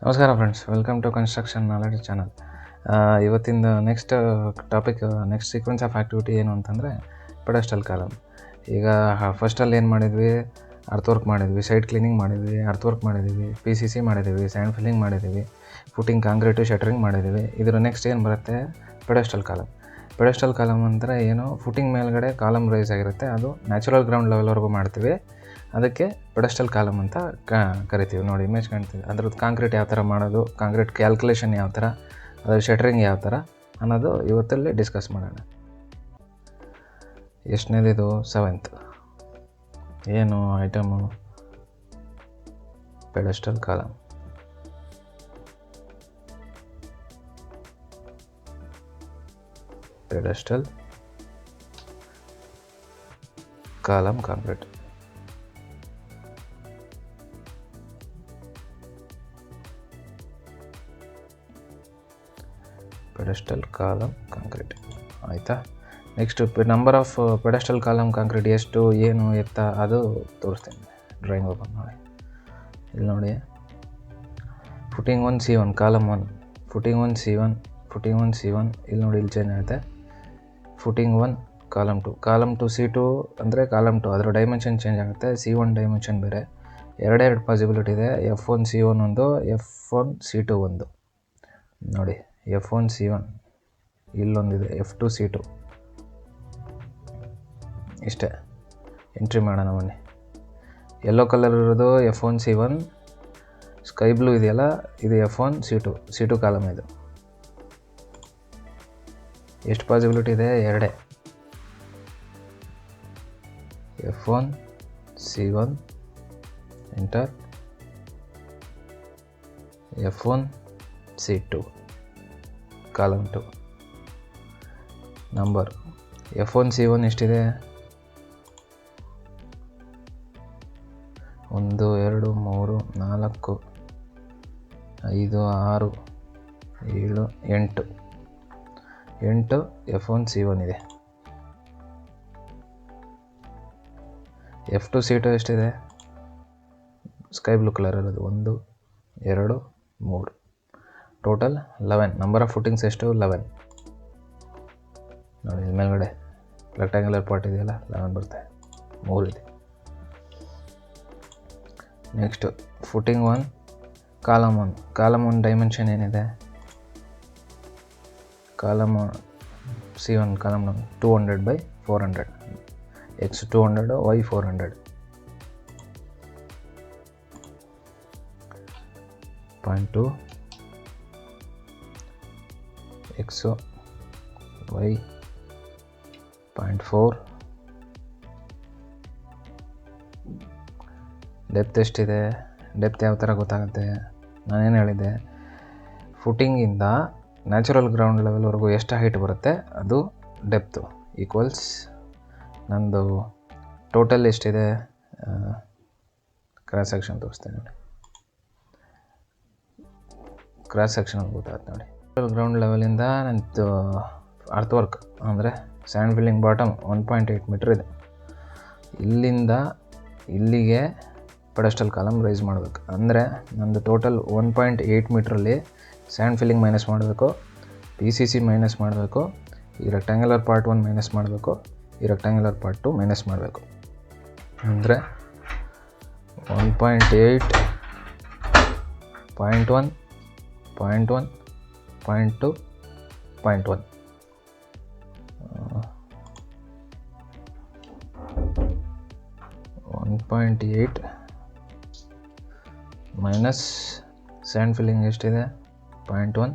ನಮಸ್ಕಾರ friends, welcome to construction knowledge channel. ಇವತ್ತಿಂದ next topic, next sequence of activity ಏನು ಅಂತಂದರೆ ಪೆಡೆಸ್ಟಲ್ ಕಾಲಮ್. ಈಗ ಫಸ್ಟಲ್ಲಿ ಏನು ಮಾಡಿದ್ವಿ, ಅರ್ತ್ ವರ್ಕ್ ಮಾಡಿದ್ವಿ, ಸೈಡ್ ಕ್ಲೀನಿಂಗ್ ಮಾಡಿದ್ವಿ, ಅರ್ತ್ ವರ್ಕ್ ಮಾಡಿದ್ವಿ, PCC ಮಾಡಿದ್ದೀವಿ, ಸ್ಯಾಂಡ್ ಫಿಲ್ಲಿಂಗ್ ಮಾಡಿದ್ದೀವಿ, ಫುಟಿಂಗ್ ಕಾಂಕ್ರೀಟು ಶಟರಿಂಗ್ ಮಾಡಿದ್ದೀವಿ. ಇದರ ನೆಕ್ಸ್ಟ್ ಏನು ಬರುತ್ತೆ, ಪೆಡೆಸ್ಟಲ್ ಕಾಲಮ್. ಪೆಡೆಸ್ಟಲ್ ಕಾಲಮ್ ಅಂದರೆ ಏನು, ಫುಟಿಂಗ್ ಮೇಲ್ಗಡೆ ಕಾಲಮ್ ರೈಸ್ ಆಗಿರುತ್ತೆ, ಅದು ನ್ಯಾಚುರಲ್ ಗ್ರೌಂಡ್ ಲೆವೆಲ್ವರೆಗೂ ಮಾಡ್ತೀವಿ. ಅದಕ್ಕೆ ಪೆಡೆಸ್ಟಲ್ ಕಾಲಮ್ ಅಂತ ಕರಿತೀವಿ. ನೋಡಿ, ಇಮೇಜ್ ಕಾಣ್ತೀವಿ. ಅದ್ರದ್ದು ಕಾಂಕ್ರೀಟ್ ಯಾವ ಥರ ಮಾಡೋದು, ಕಾಂಕ್ರೀಟ್ ಕ್ಯಾಲ್ಕುಲೇಷನ್ ಯಾವ ಥರ, ಅದ್ರ ಶಟರಿಂಗ್ ಯಾವ ಥರ ಅನ್ನೋದು ಇವತ್ತಲ್ಲಿ ಡಿಸ್ಕಸ್ ಮಾಡೋಣ. ಎಷ್ಟನೇದಿದು? 7th. ಏನು item? Pedestal column. Pedestal column concrete. Pedestal column concrete ಆಯಿತಾ. Next number of pedestal column concrete ಎಷ್ಟು, ಏನು, ಎತ್ತ, ಅದು ತೋರಿಸ್ತೀನಿ. ಡ್ರಾಯಿಂಗ್ ಓಪನ್ ಮಾಡಿ. ಇಲ್ಲಿ ನೋಡಿ, footing 1 C1 column 1, footing 1 C1, footing 1 C1. ಇಲ್ಲಿ ನೋಡಿ, ಇಲ್ಲಿ ಚೇಂಜ್ ಆಗುತ್ತೆ. ಫುಟಿಂಗ್ 1 ಕಾಲಮ್ 2, ಕಾಲಮ್ 2 C2 ಅಂದರೆ ಕಾಲಮ್ 2, ಅದರ ಡೈಮೆನ್ಷನ್ ಚೇಂಜ್ ಆಗುತ್ತೆ. C1 ಡೈಮೆನ್ಷನ್ ಬೇರೆ. ಎರಡೆರಡು ಪಾಸಿಬಿಲಿಟಿ ಇದೆ. F1 C1 ಒಂದು, F1 C2 ಒಂದು. ನೋಡಿ, F1 C1 ಇಲ್ಲೊಂದಿದೆ, F2 C2. ಇಷ್ಟೇ. ಎಂಟ್ರಿ ಮಾಡೋಣ ಬನ್ನಿ. ಯೆಲ್ಲೋ ಕಲರ್ ಇರೋದು F1 C1, ಸ್ಕೈ ಬ್ಲೂ ಇದೆಯಲ್ಲ, ಇದು F1 C2 ಕಾಲಮ್. ಇದು ಎಷ್ಟು ಪಾಸಿಬಿಲಿಟಿ ಇದೆ? ಎರಡೇ. F1 C1 enter, F1 C2 column 2. Number F1 C1 ಎಷ್ಟಿದೆ? 1 2 3 4 5 6 7 8 F1 C1 ಇದೆ. F2 C2 ಎಷ್ಟಿದೆ? ಸ್ಕೈ ಬ್ಲೂ ಕಲರ್ ಇರೋದು 1 2 3, ಟೋಟಲ್ 11. ನಂಬರ್ ಆಫ್ ಫುಟಿಂಗ್ಸ್ ಎಷ್ಟು? 11. ನೋಡಿ, ಮೇಲ್ಗಡೆ ರೆಕ್ಟ್ಯಾಂಗ್ಯುಲರ್ ಪಾರ್ಟ್ ಇದೆಯಲ್ಲ, 11 ಬರುತ್ತೆ, 3 ಇದೆ. Next footing 1 column 1, column 1 dimension ಏನಿದೆ? Column C1 column 1 200/400, X 200, Y 400. 0.2 X Y 0.4. Depth ಎಷ್ಟಿದೆ? ಡೆಪ್ತ್ ಯಾವ ಥರ ಗೊತ್ತಾಗುತ್ತೆ? ನಾನೇನು ಹೇಳಿದ್ದೆ, ಫುಟಿಂಗಿಂದ ನ್ಯಾಚುರಲ್ ಗ್ರೌಂಡ್ ಲೆವೆಲ್ವರೆಗೂ ಎಷ್ಟು ಹೈಟ್ ಬರುತ್ತೆ ಅದು ಡೆಪ್ತು ಈಕ್ವಲ್ಸ್ ನಂದು ಟೋಟಲ್ ಎಷ್ಟಿದೆ. ಕ್ರಾಸ್ ಸೆಕ್ಷನ್ ತೋರಿಸ್ತೇನೆ ನೋಡಿ. ಕ್ರಾಸ್ ಸೆಕ್ಷನಲ್ಲಿ ಗೊತ್ತಾಗುತ್ತೆ ನೋಡಿ. ಗ್ರೌಂಡ್ ಲೆವೆಲಿಂದ ನಂದು ಅರ್ತ್ ವರ್ಕ್ ಅಂದರೆ ಸ್ಯಾಂಡ್ ಫಿಲ್ಲಿಂಗ್ ಬಾಟಮ್ 1.8 ಮೀಟ್ರ್ ಇದೆ. ಇಲ್ಲಿಂದ ಇಲ್ಲಿಗೆ ಪೆಡೆಸ್ಟಲ್ ಕಾಲಮ್ ರೈಸ್ ಮಾಡಬೇಕು. ಅಂದರೆ ನಂದು ಟೋಟಲ್ 1.8 ಮೀಟ್ರಲ್ಲಿ ಸ್ಯಾಂಡ್ ಫಿಲ್ಲಿಂಗ್ ಮೈನಸ್ ಮಾಡಬೇಕು, PCC ಮೈನಸ್ ಮಾಡಬೇಕು, ಈ ರೆಕ್ಟ್ಯಾಂಗ್ಯುಲರ್ ಪಾರ್ಟ್ 1 ಮೈನಸ್ ಮಾಡಬೇಕು, ಈ ರೆಕ್ಟ್ಯಾಂಗ್ಯುಲರ್ ಪಾರ್ಟ್ 2 ಮೈನಸ್ ಮಾಡಬೇಕು. ಅಂದರೆ 1.8, 0.1, 0.1, 0.2, 0.1. 1.8 ಮೈನಸ್ ಸ್ಯಾಂಡ್ ಫಿಲ್ಲಿಂಗ್ ಎಷ್ಟಿದೆ? 0.1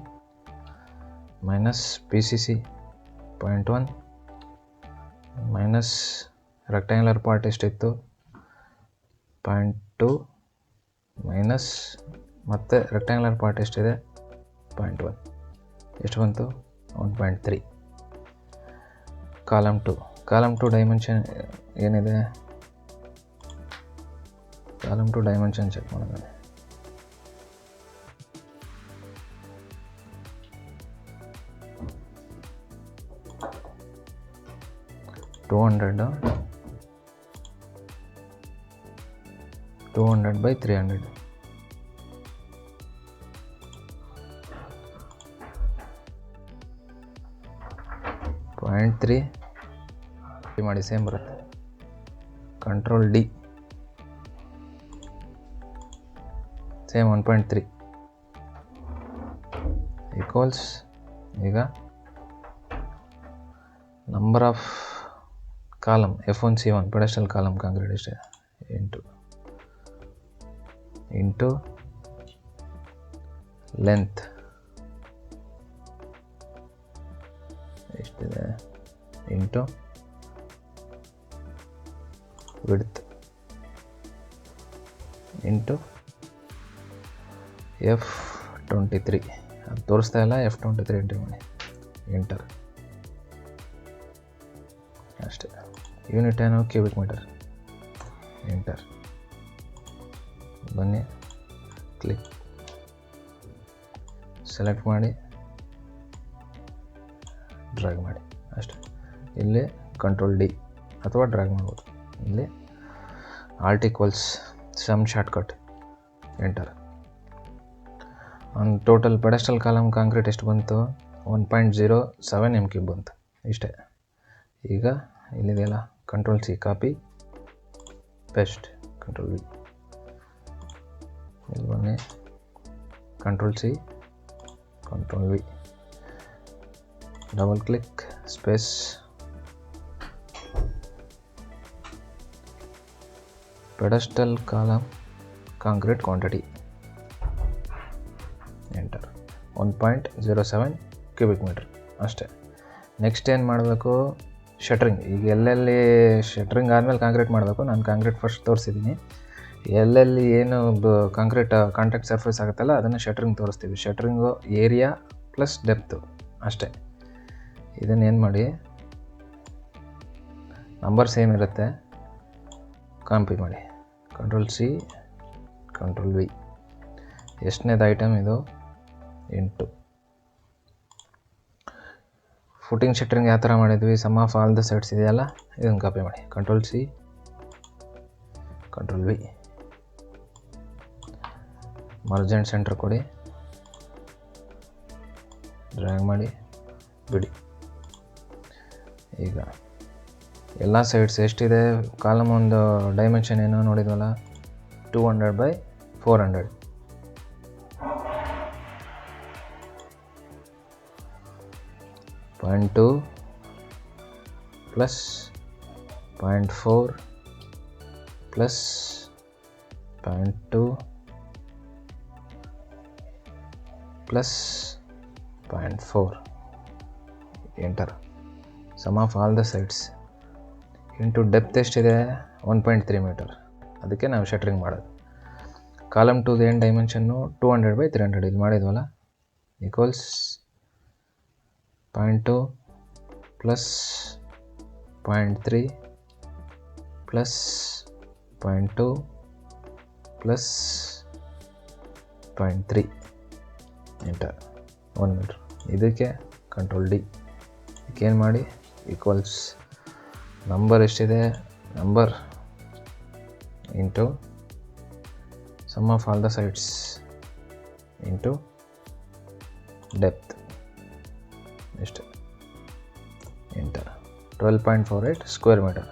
minus PCC 0.1 minus rectangular part ಎಷ್ಟಿತ್ತು? 0.2 ಮೈನಸ್ ಮತ್ತು ರೆಕ್ಟ್ಯಾಂಗ್ಯುಲರ್ ಪಾರ್ಟ್ ಎಷ್ಟಿದೆ? 0.1. ಎಷ್ಟು ಬಂತು? 1.3. ಕಾಲಮ್ 2 ಡೈಮೆನ್ಷನ್ ಏನಿದೆ? ಕಾಲಮ್ 2 ಡೈಮೆನ್ಷನ್ ಚೆಕ್ ಮಾಡೋಣ. 200/300. 0.3 ಮಾಡಿ ಸೇಮ್ ಬರುತ್ತೆ. Control D same 1.3 equals. ಈಗ number of column F1C1 pedestal column concrete ಎಷ್ಟಿದೆ ಇಂಟು ಲೆಂತ್ ಎಷ್ಟಿದೆ ಇಂಟು ವಿಡ್ತ್ ಇಂಟು F23. ಅದು ತೋರಿಸ್ತಾ ಇಲ್ಲ, F23 ಎಂಟ್ರಿ ಮಾಡಿ, ಎಂಟರ್ ಅಷ್ಟೇ. ಯೂನಿಟ್ ಏನು ಕ್ಯೂಬಿಕ್ ಮೀಟರ್, ಎಂಟರ್. ಬನ್ನಿ, ಕ್ಲಿಕ್ ಸೆಲೆಕ್ಟ್ ಮಾಡಿ ಡ್ರ್ಯಾಗ್ ಮಾಡಿ ಅಷ್ಟೇ. ಇಲ್ಲಿ ಕಂಟ್ರೋಲ್ ಡಿ ಅಥವಾ ಡ್ರ್ಯಾಗ್ ಮಾಡ್ಬೋದು. ಇಲ್ಲಿ alt equals sum shortcut, enter. ಒಂದು ಟೋಟಲ್ ಪೆಡೆಸ್ಟಲ್ ಕಾಲಮ್ ಕಾಂಕ್ರೀಟ್ ಎಷ್ಟು ಬಂತು? 1.07 m³ ಬಂತು. ಇಷ್ಟೇ. ಈಗ ಇಲ್ಲಿದೆಯಲ್ಲ, control C copy paste, control V. ಇಲ್ಲಿ ಬನ್ನಿ, control C, control V, double click, space, pedestal column concrete quantity, enter. 1.07 cubic metre ಅಷ್ಟೇ. ನೆಕ್ಸ್ಟ್ ಏನು ಮಾಡಬೇಕು? ಶಟ್ರಿಂಗ್. ಈಗ ಎಲ್ಲೆಲ್ಲಿ ಶಟ್ರಿಂಗ್ ಆದಮೇಲೆ ಕಾಂಕ್ರೀಟ್ ಮಾಡಬೇಕು. ನಾನು ಕಾಂಕ್ರೀಟ್ ಫಸ್ಟ್ ತೋರಿಸಿದ್ದೀನಿ. ಎಲ್ಲೆಲ್ಲಿ ಏನು ಕಾಂಕ್ರೀಟ್ ಕಾಂಟ್ಯಾಕ್ಟ್ ಸರ್ಫೇಸ್ ಆಗುತ್ತಲ್ಲ, ಅದನ್ನು ಶಟ್ರಿಂಗ್ ತೋರಿಸ್ತೀವಿ. ಶಟ್ರಿಂಗು ಏರಿಯಾ ಪ್ಲಸ್ ಡೆಪ್ತು ಅಷ್ಟೇ. ಇದನ್ನು ಏನು ಮಾಡಿ, ನಂಬರ್ ಸೇಮ್ ಇರುತ್ತೆ, ಕಾಪಿ ಮಾಡಿ, ಕಂಟ್ರೋಲ್ ಸಿ, ಕಂಟ್ರೋಲ್ ವಿ. ಎಷ್ಟನೇದು ಐಟಮ್ ಇದು? 8. ಫುಟಿಂಗ್ ಶಟ್ರಿಂಗ್ ಯಾವ ಥರ ಮಾಡಿದ್ವಿ? Sum of all the sides ಇದೆಯಲ್ಲ, ಇದನ್ನು ಕಾಪಿ ಮಾಡಿ, control C, control V, merge and centre ಕೊಡಿ, ಡ್ರ್ಯಾಗ್ ಮಾಡಿ ಬಿಡಿ. ಈಗ ಎಲ್ಲ ಸೈಡ್ಸ್ ಎಷ್ಟಿದೆ? ಕಾಲಮ್ ಒಂದು ಡೈಮೆನ್ಷನ್ ಏನೋ ನೋಡಿದ್ವಲ್ಲ, 200/400. .2 plus 0.4 plus 0.2 plus 0.4, enter. Sum of all the sides into depth ಎಷ್ಟಿದೆ? 1.3 ಮೀಟರ್. ಅದಕ್ಕೆ ನಾವು ಶಟ್ರಿಂಗ್ ಮಾಡೋದು. ಕಾಲಮ್ 2 ಏನು ಡೈಮೆನ್ಷನ್ನು? 200/300. ಇಲ್ಲಿ ಮಾಡಿದ್ವಲ್ಲ, equals 0.2 plus 0.3 plus 0.2 plus 0.3, enter. 1 metre. ಇದಕ್ಕೆ ಕಂಟ್ರೋಲ್ ಡಿ. ಇದಕ್ಕೇನು ಮಾಡಿ, ಈಕ್ವಲ್ಸ್ ನಂಬರ್ ಎಷ್ಟಿದೆ? Number into sum of all the sides into depth, ಇಷ್ಟೇ, ಎಂಟರ್. 12.48 square metre.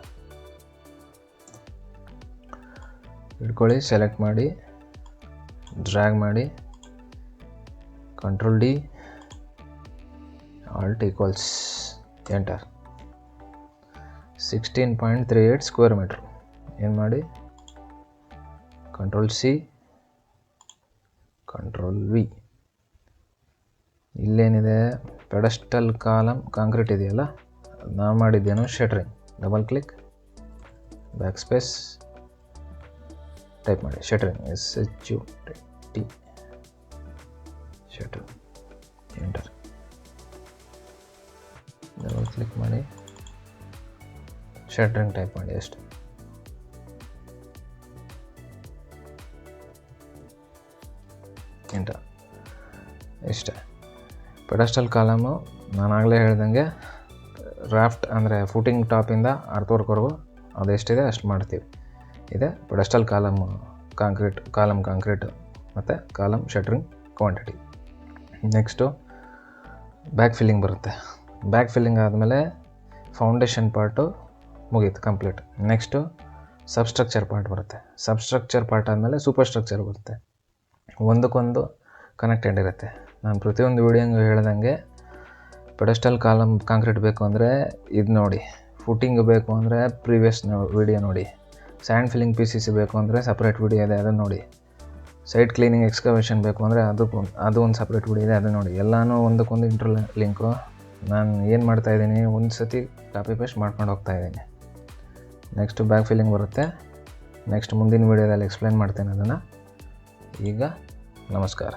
ಇಟ್ಕೊಳ್ಳಿ, ಸೆಲೆಕ್ಟ್ ಮಾಡಿ, ಡ್ರ್ಯಾಗ್ ಮಾಡಿ, control D, alt equals, enter. 16.38 square metre. ಏನು ಮಾಡಿ, ಕಂಟ್ರೋಲ್ ಸಿ, ಕಂಟ್ರೋಲ್ ವಿ. ಇಲ್ಲೇನಿದೆ? ಪೆಡೆಸ್ಟಲ್ ಕಾಲಮ್ ಕಾಂಕ್ರೀಟ್ ಇದೆಯಲ್ಲ, ನಾವು ಮಾಡಿದ್ದೇನು? Shuttering. Double click, backspace, type ಮಾಡಿ, shuttering, SHUT, shuttering, enter. Double click ಮಾಡಿ, ಶಟ್ರಿಂಗ್ ಟೈಪ್ ಮಾಡಿ ಅಷ್ಟೇ. ಎಂಟರ್. ಇಷ್ಟೇ. ಪೆಡೆಸ್ಟಲ್ ಕಾಲಮು ನಾನಾಗಲೇ ಹೇಳ್ದಂಗೆ ರಾಫ್ಟ್ ಅಂದರೆ ಫುಟಿಂಗ್ ಟಾಪಿಂದ ಅರ್ಥವರ್ಕ್ವರೆಗೂ ಅದೆಷ್ಟಿದೆ ಅಷ್ಟು ಮಾಡ್ತೀವಿ. ಇದೆ ಪೆಡೆಸ್ಟಲ್ ಕಾಲಮ್ ಕಾಂಕ್ರೀಟ್ ಮತ್ತು column shuttering quantity. Next back filling ಬರುತ್ತೆ. ಬ್ಯಾಕ್ ಫಿಲ್ಲಿಂಗ್ ಆದಮೇಲೆ ಫೌಂಡೇಶನ್ ಪಾರ್ಟು ಮುಗೀತು ಕಂಪ್ಲೀಟ್. ನೆಕ್ಸ್ಟು ಸಬ್ಸ್ಟ್ರಕ್ಚರ್ ಪಾರ್ಟ್ ಬರುತ್ತೆ. ಸಬ್ಸ್ಟ್ರಕ್ಚರ್ ಪಾರ್ಟ್ ಆದಮೇಲೆ ಸೂಪರ್ ಸ್ಟ್ರಕ್ಚರ್ ಬರುತ್ತೆ. ಒಂದಕ್ಕೊಂದು ಕನೆಕ್ಟೆಡ್ ಇರುತ್ತೆ. ನಾನು ಪ್ರತಿಯೊಂದು ವೀಡಿಯೋಂಗೂ ಹೇಳ್ದಂಗೆ ಪೆಡಸ್ಟಲ್ ಕಾಲಮ್ ಕಾಂಕ್ರೀಟ್ ಬೇಕು ಅಂದರೆ ಇದು ನೋಡಿ, ಫುಟಿಂಗ್ ಬೇಕು ಅಂದರೆ ಪ್ರೀವಿಯಸ್ ವೀಡಿಯೋ ನೋಡಿ, ಸ್ಯಾಂಡ್ ಫಿಲ್ಲಿಂಗ್ PCC ಬೇಕು ಅಂದರೆ ಸಪ್ರೇಟ್ ವೀಡಿಯೋ ಇದೆ, ಅದನ್ನು ನೋಡಿ, ಸೈಟ್ ಕ್ಲೀನಿಂಗ್ ಎಕ್ಸ್ಕವೇಷನ್ ಬೇಕು ಅಂದರೆ ಅದು ಒಂದು ಸಪ್ರೇಟ್ ವೀಡಿಯೋ ಇದೆ, ಅದು ನೋಡಿ. ಎಲ್ಲನೂ ಒಂದಕ್ಕೊಂದು ಲಿಂಕು. ನಾನು ಏನು ಮಾಡ್ತಾಯಿದ್ದೀನಿ, ಒಂದು ಸತಿ ಕಾಪಿ ಪೇಸ್ಟ್ ಮಾಡ್ಕೊಂಡು ಹೋಗ್ತಾಯಿದ್ದೀನಿ. ನೆಕ್ಸ್ಟು ಬ್ಯಾಕ್ ಫಿಲ್ಲಿಂಗ್ ಬರುತ್ತೆ. ನೆಕ್ಸ್ಟ್ ಮುಂದಿನ ವೀಡಿಯೋದಲ್ಲಿ ಎಕ್ಸ್ಪ್ಲೇನ್ ಮಾಡ್ತೇನೆ ಅದನ್ನು. ಈಗ ನಮಸ್ಕಾರ.